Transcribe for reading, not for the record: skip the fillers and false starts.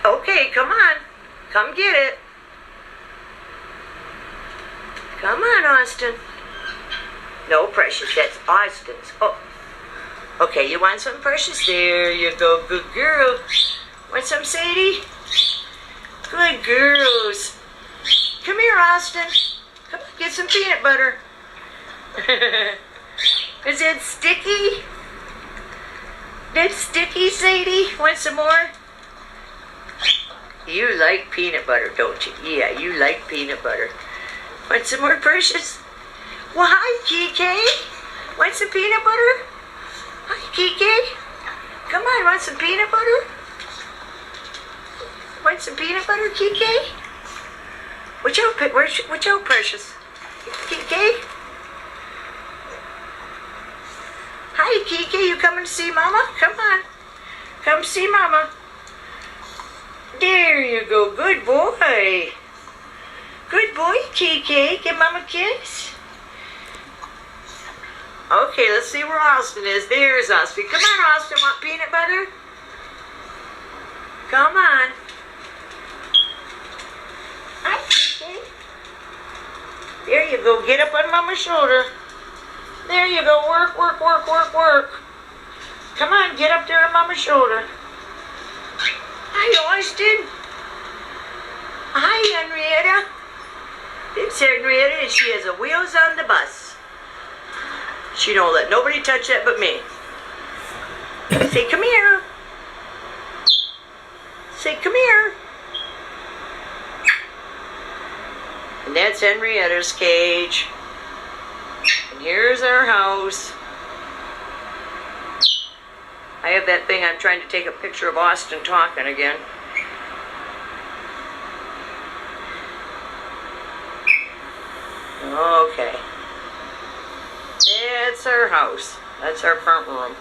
Okay, come on. Come get it. Come on, Austin. No, Precious, that's Austin's. Oh. Okay, you want some, Precious? There you go, good girl. Want some, Sadie? Good girls. Come here, Austin. Come on, get some peanut butter. Is it sticky? That's sticky, Sadie? Want some more? You like peanut butter, don't you? Yeah, you like peanut butter. Want some more, Precious? Well, hi, Kike. Want some peanut butter? Hi, Kike. Come on, want some peanut butter? Want some peanut butter, Kike? Watch out, Precious. Kike? Hi, Kike. You coming to see Mama? Come on. Come see Mama. There you go. Good boy. Good boy, Kike. Give Mama a kiss. Okay, let's see where Austin is. There's Austin. Come on, Austin. Want peanut butter? Come on. Hi, Kike. There you go. Get up on Mama's shoulder. There you go. Work, work, work, work, work. Come on, get up there on Mama's shoulder. Hi, Austin. Hi, Henrietta. It's Henrietta, and she has a wheels on the bus. She don't let nobody touch that but me. Say, come here. Say, come here. And that's Henrietta's cage. And here's our house. I have that thing, I'm trying to take a picture of Austin talking again. Okay. That's our house. That's our front room.